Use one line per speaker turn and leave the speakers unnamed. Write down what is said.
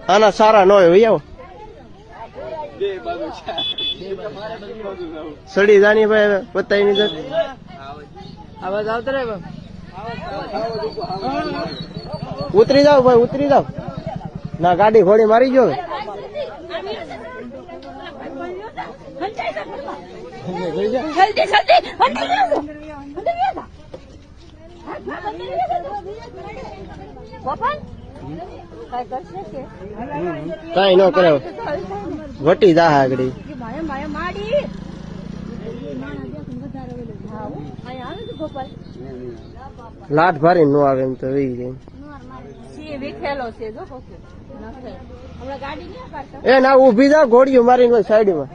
આના સારા ન હોય આવો સડી જાની ભાઈ બતાવી ની આવાજ આવતો રે ઉતરી જાવ ભાઈ ઉતરી જાવ ના ગાડી ઘોડી મારી ગયો કઈ ન કરે વટી જા આગળ લાટ ભારી નો આવે એમ તો એ ના ઉભી જા ઘોડીઓ મારીને સાઈડ માં